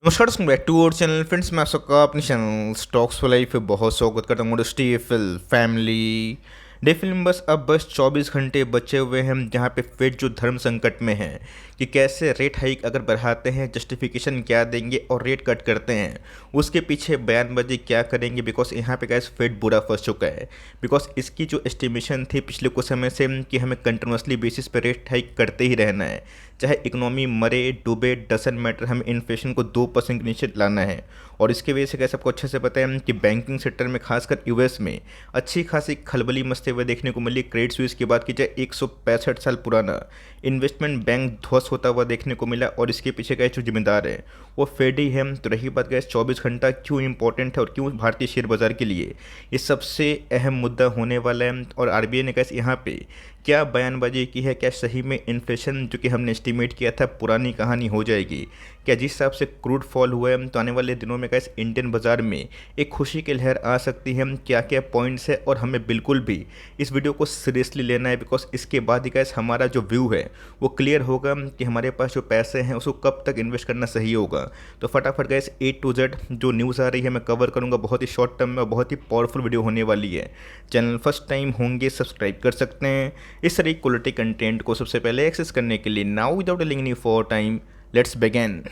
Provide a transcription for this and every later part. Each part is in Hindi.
नमस्कार दोस्तों, back to our channel. Friends, मैं आप सबका अपने चैनल स्टॉक्स फॉर लाइफ पे बहुत स्वागत करता हूँ। डीएफएल फैमिली डे फिल्म बस अब 24 घंटे बचे हुए हैं, जहाँ पे फेड जो धर्म संकट में है कि कैसे रेट हाइक अगर बढ़ाते हैं जस्टिफिकेशन क्या देंगे और रेट कट करते हैं उसके पीछे बयानबाजी क्या करेंगे। बिकॉज यहाँ पे गैस फेड बुरा फंस चुका है। बिकॉज इसकी जो एस्टिमेशन थी पिछले कुछ समय से कि हमें कंटिन्यूसली बेसिस पे रेट हाइक करते ही रहना है, चाहे इकोनॉमी मरे डूबे डजंट मैटर, हमें इन्फ्लेशन को 2% के नीचे लाना है। और इसकी वजह से क्या सबको अच्छे से पता है कि बैंकिंग सेक्टर में खासकर यूएस में अच्छी खासी खलबली मचते हुए देखने को मिली। क्रेडिट स्विस की बात की जाए 165 साल पुराना इन्वेस्टमेंट बैंक ध्वस्त होता हुआ देखने को मिला, और इसके पीछे का जो जिम्मेदार है वो फेड ही है। तो रही बात गैस 24 घंटा क्यों इंपॉर्टेंट है और क्यों भारतीय शेयर बाजार के लिए ये सबसे अहम मुद्दा होने वाला है, और आरबीआई ने कैसे यहाँ पे क्या बयानबाजी की है, क्या सही में इन्फ्लेशन जो कि हमने एस्टिमेट किया था पुरानी कहानी हो जाएगी, क्या जिस हिसाब से क्रूड फॉल हुआ है तो आने वाले दिनों में कैसे इंडियन बाजार में एक खुशी की लहर आ सकती है, क्या क्या पॉइंट्स है। और हमें बिल्कुल भी इस वीडियो को सीरियसली लेना है, बिकॉज इसके बाद ही कैसे हमारा जो व्यू है वो क्लियर होगा कि हमारे पास जो पैसे हैं उसको कब तक इन्वेस्ट करना सही होगा। तो फटाफट गैस ए टू जेड जो न्यूज़ आ रही है मैं कवर करूँगा बहुत ही शॉर्ट टर्म में, और बहुत ही पावरफुल वीडियो होने वाली है। चैनल फर्स्ट टाइम होंगे सब्सक्राइब कर सकते हैं इस तरह क्वालिटी कंटेंट को सबसे पहले एक्सेस करने के लिए। Now without link any for time, let's begin.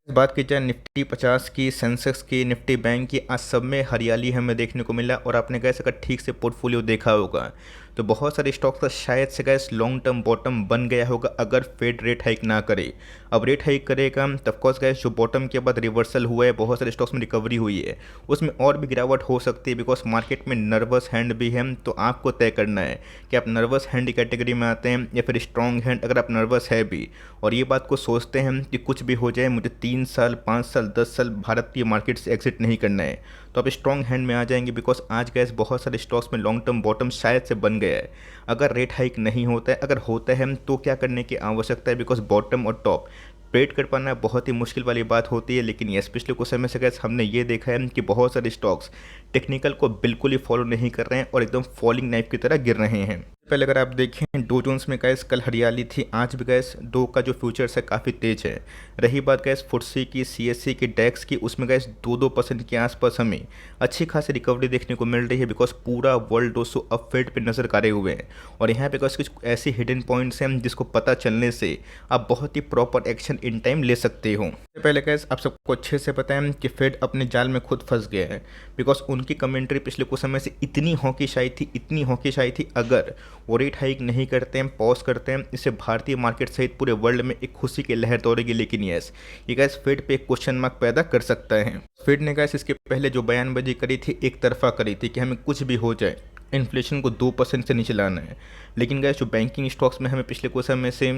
बात की जाए निफ्टी 50 की, सेंसेक्स की, निफ्टी बैंक की, आज सब में हरियाली हमें देखने को मिला। और आपने कैसे अगर ठीक से पोर्टफोलियो देखा होगा तो बहुत सारे स्टॉक्स का शायद से गैस लॉन्ग टर्म बॉटम बन गया होगा अगर फेड रेट हाइक ना करे। अब रेट हाइक करेगा तब कोर्स गैस जो बॉटम के बाद रिवर्सल हुआ है, बहुत सारे स्टॉक्स में रिकवरी हुई है, उसमें और भी गिरावट हो सकती है। बिकॉज मार्केट में नर्वस हैंड भी है, तो आपको तय करना है कि आप नर्वस हैंड कैटेगरी में आते हैं या फिर स्ट्रॉन्ग हैंड। अगर आप नर्वस है भी और ये बात को सोचते हैं कि कुछ भी हो जाए मुझे 3 साल 5 साल 10 साल भारत की मार्केट से एग्जिट नहीं करना है, तो आप स्ट्रॉन्ग हैंड में आ जाएंगे। बिकॉज आज गैस बहुत सारे स्टॉक्स में लॉन्ग टर्म बॉटम शायद से बन गया है। अगर रेट हाइक नहीं होता है, अगर होता है तो क्या करने की आवश्यकता है, बिकॉज बॉटम और टॉप ट्रेड कर पाना बहुत ही मुश्किल वाली बात होती है। लेकिन यस, पिछले कुछ समय से गैस हमने ये देखा है कि बहुत सारे स्टॉक्स टेक्निकल को बिल्कुल ही फॉलो नहीं कर रहे हैं और एकदम फॉलिंग नाइफ की तरह गिर रहे हैं। पहले अगर आप देखें डो जोन्स में गैस कल हरियाली थी, आज भी गैस डो का जो फ्यूचर्स है काफ़ी तेज है। रही बात गैस फुटसी की, सीएससी की, डेक्स की, उसमें गैस 2-2% के आसपास हमें अच्छी खासी रिकवरी देखने को मिल रही है। बिकॉज पूरा वर्ल्ड दोस्तों अब फेड पे नजर कारे हुए हैं, और यहाँ पे गैस कुछ ऐसे हिडन पॉइंट्स हैं जिसको पता चलने से आप बहुत ही प्रॉपर एक्शन इन टाइम ले सकते हो। पहले गैस आप सबको अच्छे से पता है कि फेड अपने जाल में खुद फंस गया है। बिकॉज उनकी कमेंट्री पिछले कुछ समय से इतनी हॉकीशाई थी, इतनी हॉकीशाई थी, अगर वो रेट हाइक नहीं करते हैं, पॉज करते हैं, इससे भारतीय मार्केट सहित पूरे वर्ल्ड में एक खुशी की लहर दौड़ेगी। लेकिन यस, ये गैस फेड पे एक क्वेश्चन मार्क पैदा कर सकता है। फेड ने गैस इसके पहले जो बयानबाजी करी थी एक तरफा करी थी कि हमें कुछ भी हो जाए इन्फ्लेशन को 2% से नीचे लाना है। लेकिन गैस जो बैंकिंग स्टॉक्स में हमें पिछले कुछ समय से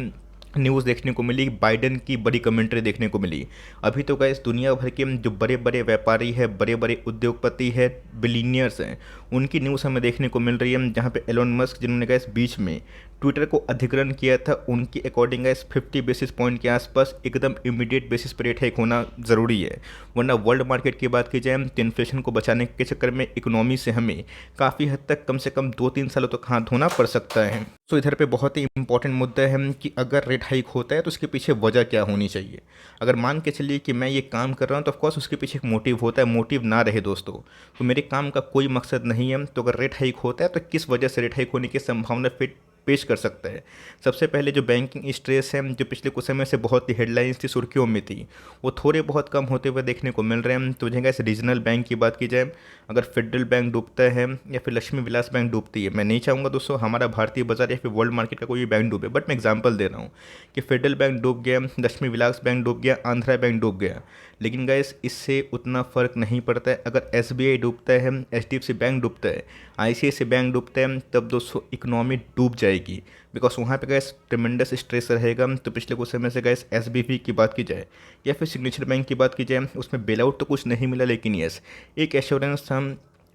न्यूज़ देखने को मिली, बाइडन की बड़ी कमेंट्री देखने को मिली। अभी तो गैस दुनिया भर के जो बड़े बड़े व्यापारी है, बड़े बड़े उद्योगपति है, बिलीनियर्स हैं, उनकी न्यूज़ हमें देखने को मिल रही है। जहाँ पे एलोन मस्क जिन्होंने गैस बीच में ट्विटर को अधिग्रहण किया था, उनकी अकॉर्डिंग गैस 50 बेसिस पॉइंट के आसपास एकदम इमीडिएट बेसिस पर रेट हाइक होना ज़रूरी है। वरना वर्ल्ड मार्केट की बात की जाए तो इन्फ्लेशन को बचाने के चक्कर में इकोनॉमी से हमें काफ़ी हद तक कम से कम 2-3 सालों तक हाथ धोना पड़ सकता है। तो इधर पे बहुत ही इंपॉर्टेंट मुद्दा है कि अगर रेट हाइक होता है तो उसके पीछे वजह क्या होनी चाहिए। अगर मान के चलिए कि मैं ये काम कर रहा हूँ तो ऑफकोर्स उसके पीछे एक मोटिव होता है। मोटिव ना रहे दोस्तों तो मेरे काम का कोई मकसद नहीं है। तो अगर रेट हाइक होता है तो किस वजह से रेट हाइक होने की संभावना फिर पेश कर सकता है। सबसे पहले जो बैंकिंग स्ट्रेस है, जो पिछले कुछ समय से बहुत ही हेडलाइंस थी, सुर्खियों में थी, वो थोड़े बहुत कम होते हुए देखने को मिल रहे हैं। तो जगह से रीजनल बैंक की बात की जाए, अगर फेडरल बैंक डूबता है या फिर लक्ष्मी विलास बैंक डूबती है, मैं नहीं चाहूँगा दोस्तों हमारा भारतीय बाजार या फिर वर्ल्ड मार्केट का कोई भी बैंक डूबे, बट मैं एग्जांपल दे रहा हूँ कि फेडरल बैंक डूब गया, लक्ष्मी विलास बैंक डूब गया, आंध्रा बैंक डूब गया, लेकिन गैस इससे उतना फ़र्क नहीं पड़ता है। अगर एसबीआई डूबता है, एचडीएफसी बैंक डूबता है, आईसीआईसीआई बैंक डूबता है, तब दोस्तों इकोनॉमी डूब जाएगी। बिकॉज वहाँ पे गैस ट्रिमेंडस स्ट्रेस रहेगा। तो पिछले कुछ समय से गैस एसबीबी की बात की जाए या फिर सिग्नेचर बैंक की बात की जाए, उसमें बेल आउट तो कुछ नहीं मिला, लेकिन यस एक एश्योरेंस था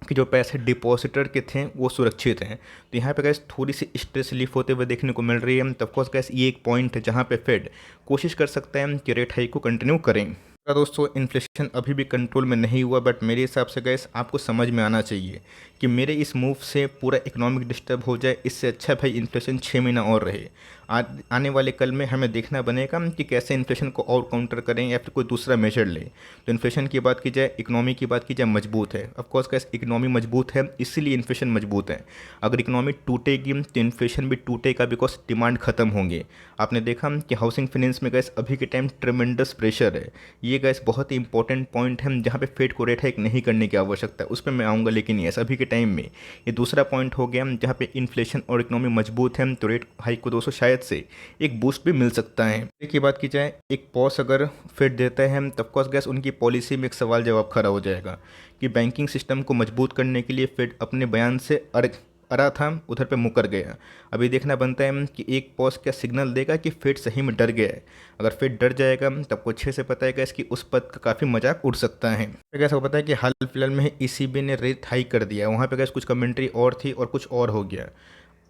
कि जो पैसे डिपॉजिटर के थे वो सुरक्षित हैं। तो यहाँ पे गैस थोड़ी सी स्ट्रेस रिलीफ होते हुए देखने को मिल रही है। तो ऑफकोर्स गैस ये एक पॉइंट है जहाँ पे फेड कोशिश कर सकता है कि रेट हाइक को कंटिन्यू करें। दोस्तों इन्फ्लेशन अभी भी कंट्रोल में नहीं हुआ, बट मेरे हिसाब से गैस आपको समझ में आना चाहिए कि मेरे इस मूव से पूरा इकोनॉमिक डिस्टर्ब हो जाए, इससे अच्छा भाई इन्फ्लेशन 6 महीना और रहे। आने वाले कल में हमें देखना बनेगा कि कैसे इन्फ्लेशन को और काउंटर करें या फिर कोई दूसरा मेजर ले। तो इन्फ्लेशन की बात की जाए, इकोनॉमी की बात की जाए, मजबूत है। ऑफकोर्स कैसे इकोनॉमी मजबूत है इसीलिए इन्फ्लेशन मजबूत है। अगर इकोनॉमी टूटेगी तो इन्फ्लेशन भी टूटेगा, बिकॉज डिमांड खत्म होंगे। आपने देखा कि हाउसिंग फाइनेंस में गैस अभी के टाइम ट्रिमेंडस प्रेशर है। ये गैस बहुत ही इंपॉर्टेंट पॉइंट है जहाँ पे फेड को रेट हाइक नहीं करने की आवश्यकता है, उस पर मैं आऊँगा। लेकिन ये अभी के टाइम में ये दूसरा पॉइंट हो गया जहाँ पे इन्फ्लेशन और इकोनॉमी मजबूत है, तो रेट हाइक को दोस्तों शायद से एक बूस्ट भी मिल सकता है। की बात की जाए, एक पॉज अगर फेड देता है तो ऑफकोर्स गैस उनकी पॉलिसी में एक सवाल जवाब खड़ा हो जाएगा कि बैंकिंग सिस्टम को मजबूत करने के लिए फेड अपने बयान से अड़ा था, उधर पे मुकर गया। अभी देखना बनता है कि एक पॉज क्या सिग्नल देगा कि फेड सही में डर गया है। अगर फेड डर जाएगा तब आपको अच्छे से पता है गैस कि उस पद का काफ़ी मजाक उड़ सकता है। गैस आपको पता है कि हाल फिलहाल में ईसीबी ने रेट हाइक कर दिया, वहाँ पे गैस कुछ कमेंट्री और थी और कुछ और हो गया।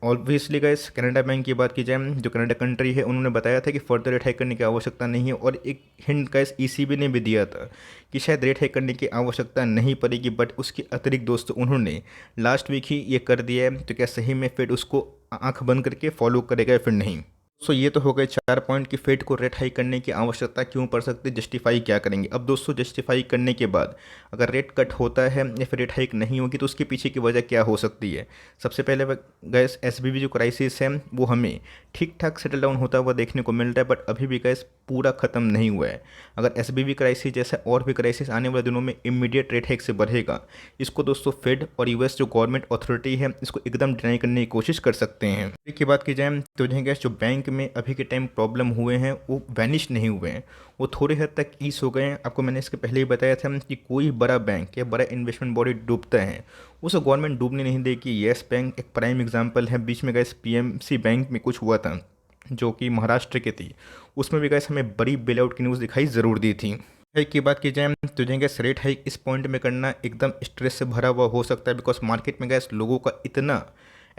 ऑब्वियसली गाइस कनाडा बैंक की बात की जाए, जो कनाडा कंट्री है, उन्होंने बताया था कि फर्दर रेट हाइक करने की आवश्यकता नहीं है। और एक हिंट गाइस ईसीबी ने भी दिया था कि शायद रेट हाइक करने की आवश्यकता नहीं पड़ेगी, बट उसके अतिरिक्त दोस्तों उन्होंने लास्ट वीक ही ये कर दिया है। तो क्या सही में फेड उसको आंख बंद करके फॉलो करेगा या फिर नहीं? सो ये तो हो गए 4 पॉइंट कि फेड को रेट हाइक करने की आवश्यकता क्यों पड़ सकती है, जस्टिफाई क्या करेंगे। अब दोस्तों जस्टिफाई करने के बाद अगर रेट कट होता है या फिर रेट हाइक नहीं होगी तो उसके पीछे की वजह क्या हो सकती है। सबसे पहले गैस एसबीबी जो क्राइसिस है वो हमें ठीक ठाक सेटल डाउन होता हुआ देखने को मिल रहा है, बट अभी भी गैस पूरा ख़त्म नहीं हुआ है। अगर एसबीबी क्राइसिस जैसा और भी क्राइसिस आने वाले दिनों में इमीडिएट रेट हाइक से बढ़ेगा, इसको दोस्तों फेड और यूएस जो गवर्नमेंट अथॉरिटी है इसको एकदम डिनाई करने की कोशिश कर सकते हैं। की बात की जाए तो गैस जो बैंक में अभी के टाइम प्रॉब्लम हुए हैं वो वैनिश नहीं हुए हैं, वो थोड़ी हद तक ईज हो गए हैं। आपको मैंने इसके पहले ही बताया था कि कोई बड़ा बैंक या बड़ा इन्वेस्टमेंट बॉडी डूबता है उसे गवर्नमेंट डूबने नहीं देगी। येस बैंक एक प्राइम एग्जांपल है। बीच में गैस पीएमसी बैंक में कुछ हुआ था जो कि महाराष्ट्र की थी, उसमें भी गैस हमें बड़ी बेल आउट की न्यूज़ दिखाई ज़रूर दी थी। हाइक की बात की जाए तो गैस रेट हाइक इस पॉइंट में करना एकदम स्ट्रेस से भरा हुआ हो सकता है, बिकॉज मार्केट में गैस लोगों का इतना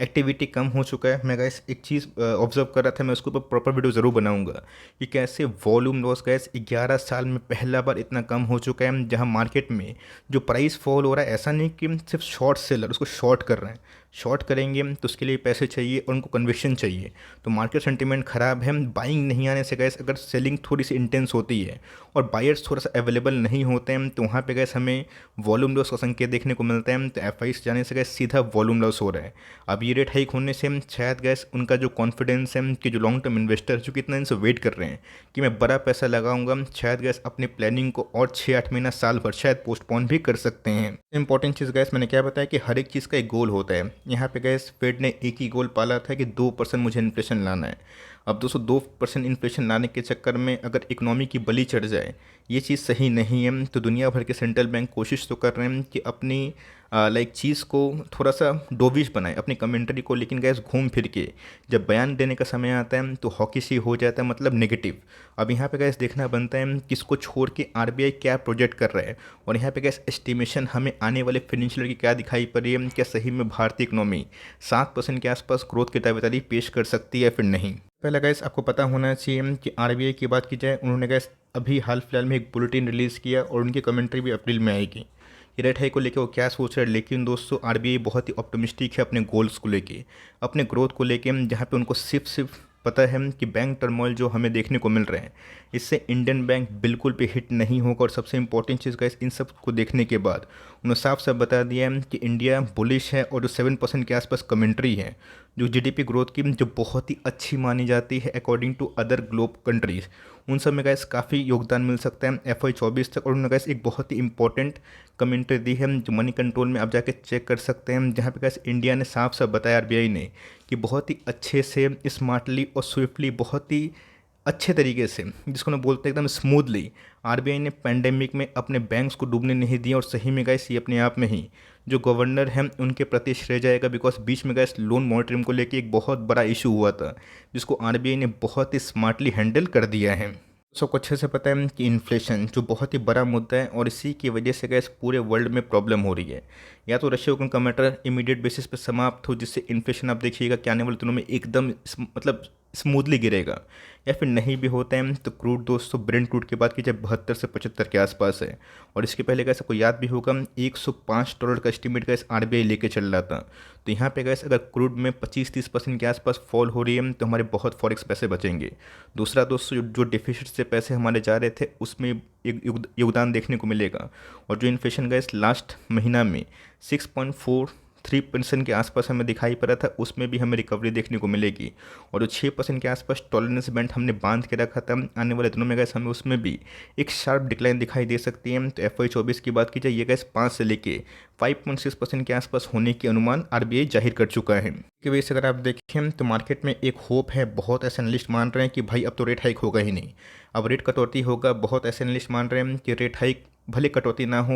एक्टिविटी कम हो चुका है। मैं गैस एक चीज़ ऑब्जर्व कर रहा था, मैं उसके ऊपर प्रॉपर वीडियो ज़रूर बनाऊंगा कि कैसे वॉल्यूम लॉस गैस 11 साल में पहला बार इतना कम हो चुका है। जहां मार्केट में जो प्राइस फॉल हो रहा है, ऐसा नहीं कि सिर्फ शॉर्ट सेलर उसको शॉर्ट कर रहे हैं, शॉर्ट करेंगे तो उसके लिए पैसे चाहिए और उनको कन्विक्शन चाहिए। तो मार्केट सेंटीमेंट ख़राब है, बाइंग नहीं आने से गैस अगर सेलिंग थोड़ी सी इंटेंस होती है और बायर्स थोड़ा सा अवेलेबल नहीं होते हैं तो वहाँ पे गैस हमें वॉल्यूम लॉस का संकेत देखने को मिलता है। तो एफआई से जाने से गैस सीधा वॉल्यूम लॉस हो रहा है। अब ये रेट हाइक होने से शायद गैस उनका जो कॉन्फिडेंस है कि जो लॉन्ग टर्म इन्वेस्टर जो कितना दिन से वेट कर रहे हैं कि मैं बड़ा पैसा लगाऊंगा, शायद गैस अपनी प्लानिंग को और 6-8 महीना साल भर शायद पोस्टपोन भी कर सकते हैं। इंपॉर्टेंट चीज़ गैस मैंने क्या बताया कि हर एक चीज़ का एक गोल होता है। यहाँ पे गैस फेड ने एक ही गोल पाला था कि 2% मुझे इन्फ्लेशन लाना है। अब दोस्तों 2% इन्फ्लेशन लाने के चक्कर में अगर इकोनॉमी की बलि चढ़ जाए, ये चीज़ सही नहीं है। तो दुनिया भर के सेंट्रल बैंक कोशिश तो कर रहे हैं कि अपनी चीज़ को थोड़ा सा डोविश बनाए अपनी कमेंट्री को, लेकिन गैस घूम फिर के जब बयान देने का समय आता है तो हॉकी सी हो जाता है, मतलब नेगेटिव। अब यहाँ पे गैस देखना बनता है किसको छोड़ के आरबीआई क्या प्रोजेक्ट कर रहा है, और यहाँ पे गैस एस्टिमेशन हमें आने वाले फाइनेंशियल की क्या दिखाई पड़ रही है, क्या सही में भारतीय इकोनॉमी 7% के आसपास ग्रोथ की दावेदारी पेश कर सकती है या फिर नहीं। पहले गैस आपको पता होना चाहिए कि आरबीआई की बात की जाए, उन्होंने गैस अभी हाल फिलहाल में एक बुलेटिन रिलीज़ किया और उनकी कमेंट्री भी अप्रैल में आएगी कि रेट हाइक को लेकर वो क्या सोच रहे हैं। लेकिन दोस्तों आरबीआई बहुत ही ऑप्टिमिस्टिक है अपने गोल्स को लेके, अपने ग्रोथ को लेके, जहाँ पे उनको सिर्फ पता है कि बैंक टर्मोइल जो हमें देखने को मिल रहे हैं इससे इंडियन बैंक बिल्कुल भी हिट नहीं होगा। और सबसे इंपॉर्टेंट चीज़ गाइस, इन सब को देखने के बाद उन्होंने साफ साफ बता दिया है कि इंडिया बुलिश है, और जो 7% के आसपास कमेंट्री है जो जीडीपी ग्रोथ की जो बहुत ही अच्छी मानी जाती है according to other globe countries, उन सब में गैस काफ़ी योगदान मिल सकता है FY 24 तक। और उन्होंने गैस एक बहुत ही इंपॉर्टेंट कमेंट्री दी है जो मनी कंट्रोल में आप जाके चेक कर सकते हैं, जहाँ पे गैस इंडिया ने साफ साफ बताया आरबीआई ने कि बहुत ही अच्छे से स्मार्टली और स्विफ्टली बहुत ही अच्छे तरीके से, जिसको ना बोलते हैं एकदम स्मूथली, आरबीआई ने पैंडेमिक में अपने बैंक्स को डूबने नहीं दिया। और सही में गैस ये अपने आप में ही जो गवर्नर हैं उनके प्रति श्रेय जाएगा, बिकॉज बीच में गैस लोन मॉनिटरिंग को लेके एक बहुत बड़ा इशू हुआ था जिसको आरबीआई ने बहुत ही स्मार्टली हैंडल कर दिया है। सबको अच्छे से पता है कि इन्फ्लेशन जो बहुत ही बड़ा मुद्दा है और इसी की वजह से गैस पूरे वर्ल्ड में प्रॉब्लम हो रही है। या तो रशिया यूक्रेन का मैटर इमीडिएट बेसिस पे समाप्त हो, जिससे इन्फ्लेशन आप देखिएगा कि आने वाले दिनों में एकदम मतलब स्मूथली गिरेगा। या फिर नहीं भी होता है तो क्रूड दोस्तों ब्रेंट क्रूड की बात कीजिए 72 से 75 के आसपास है। और इसके पहले कैसे आपको याद भी होगा $105 का एस्टिमेट गैस आरबीआई लेके चल रहा था। तो यहाँ पे गैस अगर क्रूड में 25-30% के आसपास फॉल हो रही है तो हमारे बहुत फॉरेक्स पैसे बचेंगे। दूसरा दोस्तों जो डिफिसिट से पैसे हमारे जा रहे थे उसमें एक योगदान देखने को मिलेगा। और जो इन्फ्लेशन गैस लास्ट महीना में 6.43% के आसपास हमें दिखाई पड़ा था उसमें भी हमें रिकवरी देखने को मिलेगी। और जो 6% के आसपास टॉलरेंस बैंड हमने बांध के रखा था आने वाले दिनों में गैस हमें उसमें भी एक शार्प डिक्लाइन दिखाई दे सकती है। तो FY24 की बात की जाए ये गैस 5 से लेके 5.6% के आसपास होने की अनुमान आरबीआई जाहिर कर चुका है। की वजह से अगर आप देखें तो मार्केट में एक होप है, बहुत ऐसे एनालिस्ट मान रहे हैं कि भाई अब तो रेट हाइक होगा ही नहीं, अब रेट कटौती होगा। बहुत ऐसे एनालिस्ट मान रहे हैं कि रेट हाइक भले कटौती ना हो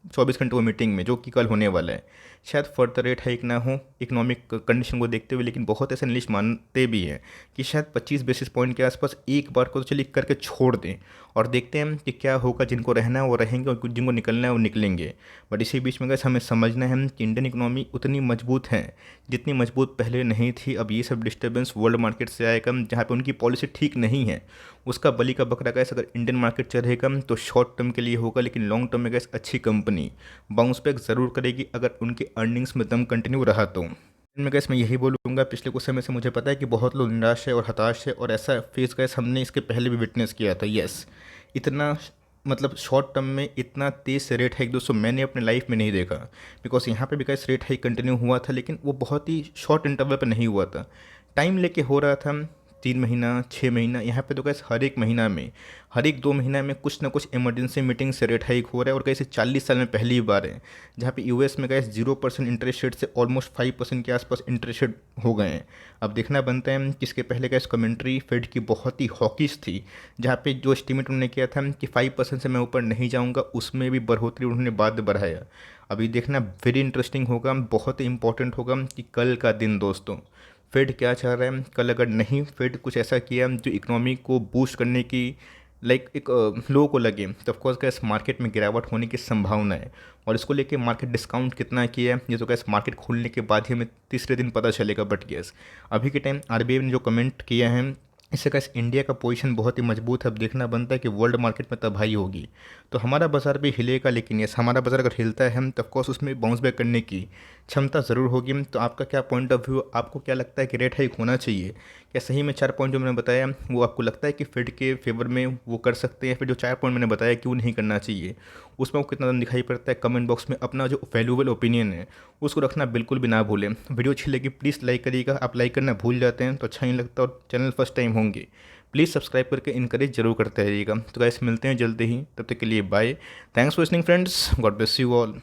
24 घंटों की मीटिंग में जो कि कल होने वाला है, शायद फर्दर रेट हाइक ना हो इकोनॉमिक कंडीशन को देखते हुए। लेकिन बहुत ऐसे एनालिस्ट मानते भी हैं कि शायद 25 बेसिस पॉइंट के आसपास एक बार को तो चलिए करके छोड़ दें और देखते हैं कि क्या होगा। जिनको रहना है वो रहेंगे और जिनको निकलना है वो निकलेंगे। बट इसी बीच में गैस हमें समझना है कि इंडियन इकोनॉमी उतनी मजबूत है जितनी मजबूत पहले नहीं थी। अब ये सब डिस्टर्बेंस वर्ल्ड मार्केट से आएगा जहाँ पे उनकी पॉलिसी ठीक नहीं है, उसका बलि का बकरा गैस अगर इंडियन मार्केट चढ़ेगा तो शॉर्ट टर्म के लिए होगा, लेकिन लॉन्ग टर्म में गैस अच्छी कंपनी बाउंस बैक ज़रूर करेगी अगर उनके अर्निंग्स में दम कंटिन्यू रहा तो। में गैस मैं यही बोलूँगा, पिछले कुछ समय से मुझे पता है कि बहुत लोग निराश है और हताश है और ऐसा फेस गैस हमने इसके पहले भी विटनेस किया था। यस, इतना मतलब शॉर्ट टर्म में इतना तेज़ से रेट हाइक दोस्तों मैंने अपने लाइफ में नहीं देखा। बिकॉज यहाँ पे भी गैस रेट हाइक कंटिन्यू हुआ था लेकिन वो बहुत ही शॉर्ट इंटरवल पर नहीं हुआ था, टाइम लेके हो रहा था। 3 महीना 6 महीना, यहाँ पे तो गैस हर एक महीना में हर एक 2 महीना में कुछ ना कुछ इमरजेंसी मीटिंग से रेट हाइक हो रहा है। और कैसे 40 साल में पहली बार है जहाँ पे यूएस में गैस 0% इंटरेस्ट रेट से ऑलमोस्ट 5% के आसपास इंटरेस्ट रेट हो गए हैं। अब देखना बनता है कि इसके पहले गैस कमेंट्री फेड की बहुत ही हॉकिश थी, जहाँ पे जो एस्टिमेट उन्होंने किया था कि 5% से मैं ऊपर नहीं जाऊँगा उसमें भी बढ़ोतरी उन्होंने बाद बढ़ाया। अभी देखना वेरी इंटरेस्टिंग होगा, बहुत ही इंपॉर्टेंट होगा कि कल का दिन दोस्तों फेड क्या चाह रहा है। कल अगर नहीं फेड कुछ ऐसा किया जो इकोनॉमी को बूस्ट करने की लाइक एक लोगों को लगे तो ऑफकोर्स गैस मार्केट में गिरावट होने की संभावना है। और इसको लेके मार्केट डिस्काउंट कितना किया है ये तो गैस मार्केट खुलने के बाद ही हमें तीसरे दिन पता चलेगा। बट गैस अभी के टाइम आरबीआई ने जो कमेंट किया है इससे गैस इंडिया का पोजीशन बहुत ही मजबूत है। अब देखना बनता है कि वर्ल्ड मार्केट में तबाही होगी तो हमारा बाजार भी हिलेगा, लेकिन यस हमारा बाजार अगर हिलता है हम तो ऑफकोर्स उसमें बाउंस बैक करने की क्षमता ज़रूर होगी। तो आपका क्या पॉइंट ऑफ व्यू, आपको क्या लगता है कि रेट हाइक होना चाहिए? क्या सही में 4 पॉइंट जो मैंने बताया वो आपको लगता है कि फेड के फेवर में वो कर सकते हैं? फिर जो 4 पॉइंट मैंने बताया क्यों नहीं करना चाहिए उसमें आपको कितना दम दिखाई पड़ता है? कमेंट बॉक्स में अपना जो वैल्यूएबल ओपिनियन है उसको रखना बिल्कुल भी ना भूलें। वीडियो अच्छी लगी प्लीज़ लाइक करिएगा, आप लाइक करना भूल जाते हैं तो अच्छा नहीं लगता। और चैनल फर्स्ट टाइम होंगे प्लीज़ सब्सक्राइब करके इनकरेज जरूर करते रहिएगा। तो गाइस मिलते हैं जल्दी ही, तब तक के लिए bye. Thanks for listening friends, God bless you all.